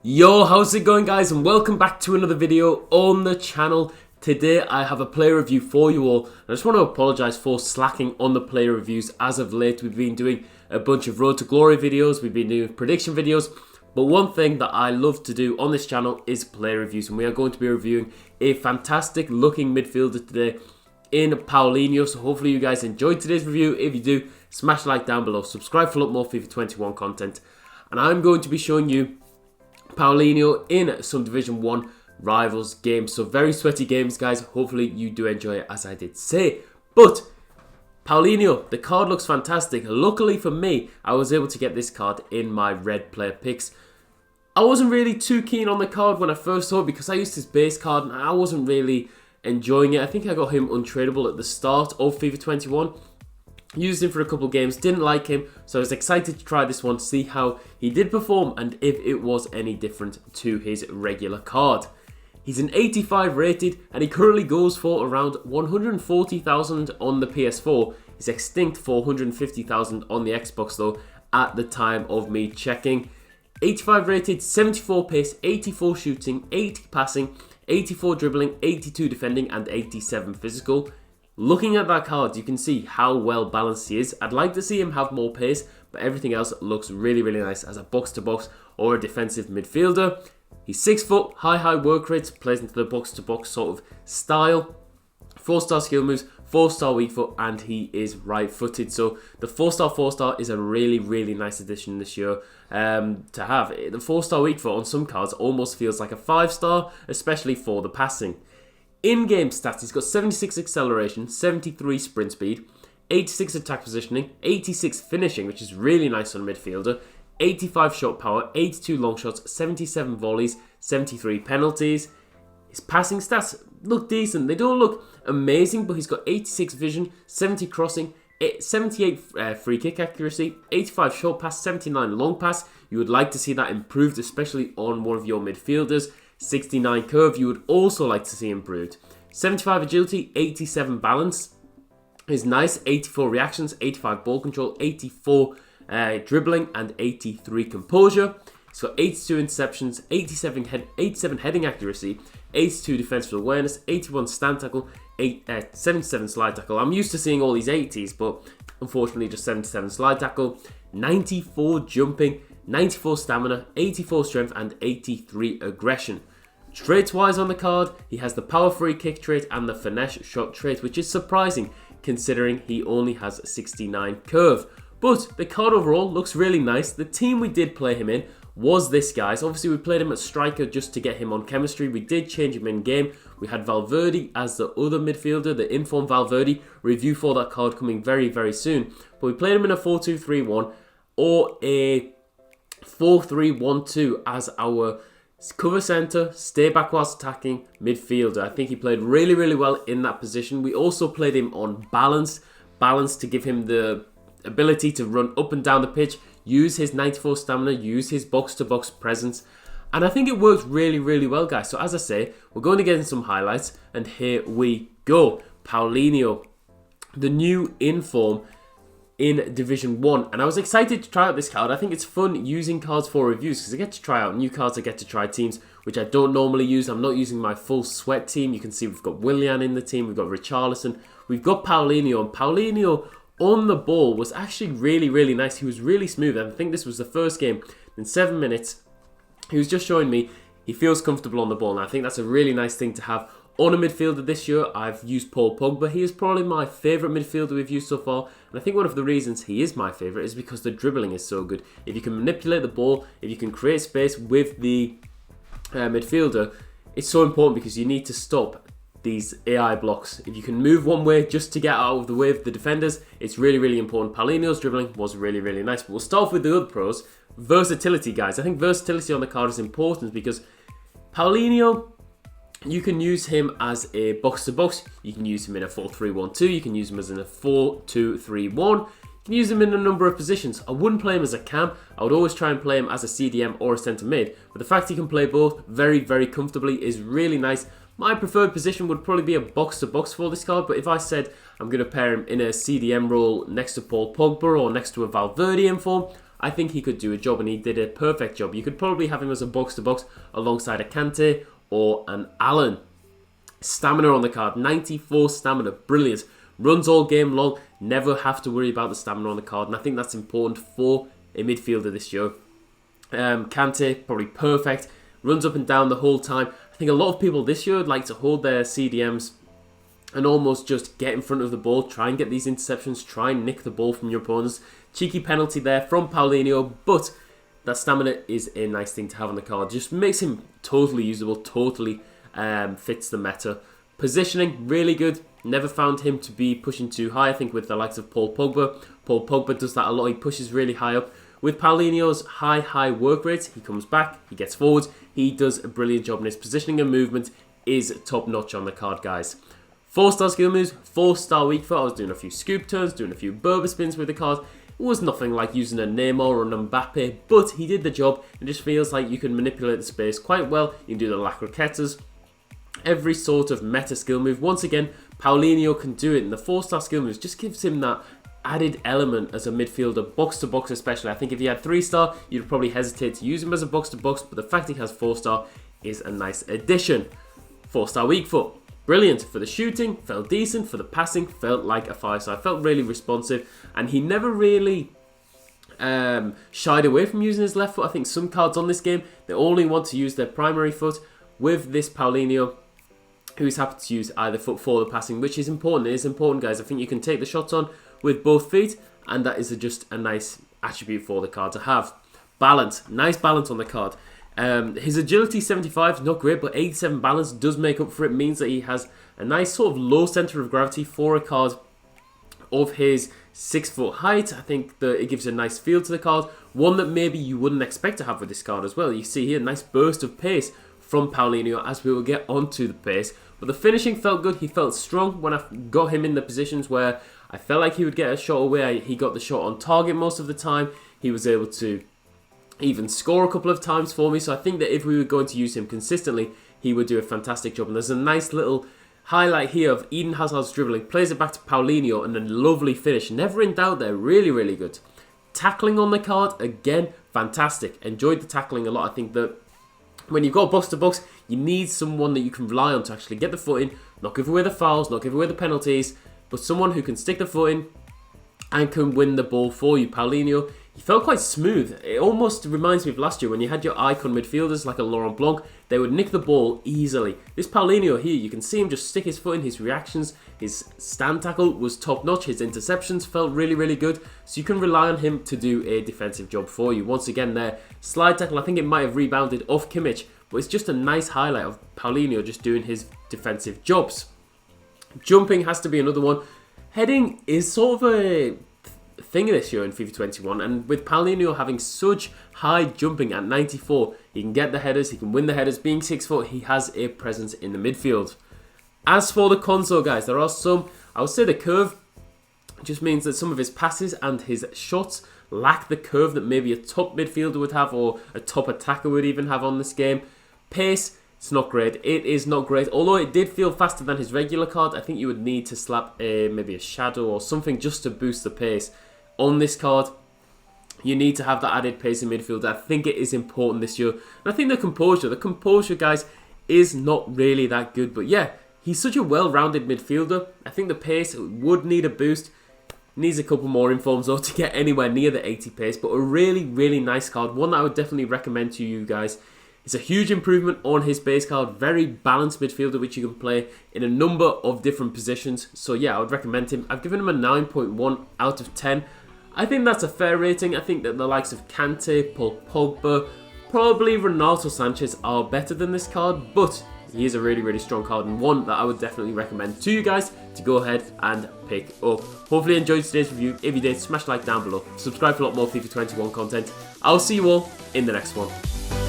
Yo, how's it going guys, and welcome back to another video on the channel. Today I have a player review for you all. I just want to apologise for slacking on the player reviews as of late. We've been doing a bunch of Road to Glory videos, we've been doing prediction videos, but one thing that I love to do on this channel is player reviews, and we are going to be reviewing a fantastic looking midfielder today in Paulinho. So hopefully you guys enjoyed today's review. If you do, smash the like down below, subscribe for a lot more FIFA 21 content, and I'm going to be showing you Paulinho in some Division 1 rivals games. So very sweaty games, guys. Hopefully you do enjoy it, as I did say. But Paulinho, the card looks fantastic. Luckily for me, I was able to get this card in my red player picks. I wasn't really too keen on the card when I first saw it because I used his base card and I wasn't really enjoying it. I think I got him untradeable at the start of FIFA 21. Used him for a couple of games, didn't like him, so I was excited to try this one to see how he did perform and if it was any different to his regular card. He's an 85 rated and he currently goes for around 140,000 on the PS4. He's extinct for 150,000 on the Xbox though at the time of me checking. 85 rated, 74 pace, 84 shooting, 80 passing, 84 dribbling, 82 defending and 87 physical. Looking at that card, you can see how well balanced he is. I'd like to see him have more pace, but everything else looks really, really nice as a box-to-box or a defensive midfielder. He's 6 foot, high work rate, plays into the box-to-box sort of style. 4-star skill moves, 4-star weak foot, and he is right-footed. So the 4-star is a really, really nice addition this year to have. The 4-star weak foot on some cards almost feels like a 5-star, especially for the passing. In-game stats, he's got 76 acceleration, 73 sprint speed, 86 attack positioning, 86 finishing, which is really nice on a midfielder, 85 shot power, 82 long shots, 77 volleys, 73 penalties. His passing stats look decent. They don't look amazing, but he's got 86 vision, 70 crossing, 78 free kick accuracy, 85 short pass, 79 long pass. You would like to see that improved, especially on one of your midfielders. 69 curve, you would also like to see improved. 75 agility, 87 balance is nice. 84 reactions, 85 ball control, 84 dribbling, and 83 composure. He's got 82 interceptions, 87 heading accuracy, 82 defensive awareness, 81 stand tackle, 77 slide tackle. I'm used to seeing all these 80s, but unfortunately just 77 slide tackle, 94 jumping, 94 stamina, 84 strength, and 83 aggression. Traits-wise on the card, he has the power free kick trait and the finesse shot trait, which is surprising considering he only has 69 curve. But the card overall looks really nice. The team we did play him in was this guys. Obviously we played him at striker just to get him on chemistry. We did change him in game. We had Valverde as the other midfielder, the informed Valverde. Review for that card coming very, very soon. But we played him in a 4-2-3-1 or a 4-3-1-2 as our cover centre, stay back whilst attacking midfielder. I think he played really, really well in that position. We also played him on balance to give him the ability to run up and down the pitch, use his 94 stamina, use his box-to-box presence. And I think it worked really, really well, guys. So as I say, we're going to get in some highlights, and here we go. Paulinho, the new inform in Division 1, and I was excited to try out this card. I think it's fun using cards for reviews because I get to try out new cards, I get to try teams which I don't normally use. I'm not using my full sweat team. You can see we've got Willian in the team, we've got Richarlison, we've got Paulinho, and Paulinho on the ball was actually really, really nice. He was really smooth, and I think this was the first game in 7 minutes. He was just showing me he feels comfortable on the ball, and I think that's a really nice thing to have on a midfielder this year. I've used Paul Pogba. He is probably my favourite midfielder we've used so far. And I think one of the reasons he is my favourite is because the dribbling is so good. If you can manipulate the ball, if you can create space with the midfielder, it's so important because you need to stop these AI blocks. If you can move one way just to get out of the way of the defenders, it's really, really important. Paulinho's dribbling was really, really nice. But we'll start off with the other pros. Versatility, guys. I think versatility on the card is important because Paulinho, you can use him as a box-to-box, you can use him in a 4-3-1-2, you can use him as in a 4-2-3-1, you can use him in a number of positions. I wouldn't play him as a cam, I would always try and play him as a CDM or a centre mid, but the fact he can play both very, very comfortably is really nice. My preferred position would probably be a box-to-box for this card, but if I said I'm going to pair him in a CDM role next to Paul Pogba or next to a Valverde in form, I think he could do a job, and he did a perfect job. You could probably have him as a box-to-box alongside a Kante or an Allen. Stamina on the card, 94 stamina, brilliant. Runs all game long, never have to worry about the stamina on the card, and I think that's important for a midfielder this year. Kante, probably perfect, runs up and down the whole time. I think a lot of people this year would like to hold their CDMs and almost just get in front of the ball, try and get these interceptions, try and nick the ball from your opponents. Cheeky penalty there from Paulinho, but that stamina is a nice thing to have on the card. Just makes him totally usable, totally fits the meta. Positioning, really good. Never found him to be pushing too high. I think with the likes of Paul Pogba does that a lot. He pushes really high up. With Paulinho's high work rate, he comes back, he gets forwards. He does a brilliant job, and his positioning and movement is top notch on the card, guys. 4-star skill moves, 4-star weak foot. I was doing a few scoop turns, doing a few Berber spins with the card. It was nothing like using a Neymar or an Mbappe, but he did the job. It just feels like you can manipulate the space quite well. You can do the La Croquetas, every sort of meta skill move. Once again, Paulinho can do it, and the 4-star skill moves just gives him that added element as a midfielder, box-to-box especially. I think if he had 3-star, you'd probably hesitate to use him as a box-to-box, but the fact he has 4-star is a nice addition. 4-star weak foot. Brilliant for the shooting, felt decent. For the passing, felt like a 5-star. Felt really responsive, and he never really shied away from using his left foot. I think some cards on this game, they only want to use their primary foot. With this Paulinho, who's happy to use either foot for the passing, which is important. It is important, guys. I think you can take the shots on with both feet, and that is just a nice attribute for the card to have. Balance, nice balance on the card. His agility 75 not great, but 87 balance does make up for it. Means that he has a nice sort of low center of gravity for a card of his 6-foot height. I think that it gives a nice feel to the card, one that maybe you wouldn't expect to have with this card as well. You see here a nice burst of pace from Paulinho, as we will get onto the pace. But the finishing felt good. He felt strong when I got him in the positions where I felt like he would get a shot away. He got the shot on target most of the time. He was able to even score a couple of times for me. So I think that if we were going to use him consistently, he would do a fantastic job. And there's a nice little highlight here of Eden Hazard's dribbling. Plays it back to Paulinho, and a lovely finish. Never in doubt there. Really, really good. Tackling on the card, again, fantastic. Enjoyed the tackling a lot. I think that when you've got box-to-box, you need someone that you can rely on to actually get the foot in, not give away the fouls, not give away the penalties, but someone who can stick the foot in and can win the ball for you. Paulinho, he felt quite smooth. It almost reminds me of last year when you had your icon midfielders like a Laurent Blanc. They would nick the ball easily. This Paulinho here, you can see him just stick his foot in. His reactions, his stand tackle was top notch. His interceptions felt really, really good. So you can rely on him to do a defensive job for you. Once again there, slide tackle, I think it might have rebounded off Kimmich, but it's just a nice highlight of Paulinho just doing his defensive jobs. Jumping has to be another one. Heading is sort of a thing this year in FIFA 21, and with Paulinho having such high jumping at 94, he can get the headers, he can win the headers. Being 6 foot, he has a presence in the midfield. As for the console, guys, there are some, I would say the curve just means that some of his passes and his shots lack the curve that maybe a top midfielder would have, or a top attacker would even have on this game. Pace, it's not great. It is not great. Although it did feel faster than his regular card, I think you would need to slap maybe a shadow or something just to boost the pace. On this card, you need to have that added pace in midfield. I think it is important this year. And I think the composure, guys, is not really that good. But yeah, he's such a well-rounded midfielder. I think the pace would need a boost. Needs a couple more informs though to get anywhere near the 80 pace. But a really, really nice card. One that I would definitely recommend to you guys. It's a huge improvement on his base card. Very balanced midfielder, which you can play in a number of different positions. So yeah, I would recommend him. I've given him a 9.1 out of 10. I think that's a fair rating. I think that the likes of Kante, Paul Pogba, probably Renato Sanchez are better than this card, but he is a really, really strong card, and one that I would definitely recommend to you guys to go ahead and pick up. Hopefully you enjoyed today's review. If you did, smash like down below. Subscribe for a lot more FIFA 21 content. I'll see you all in the next one.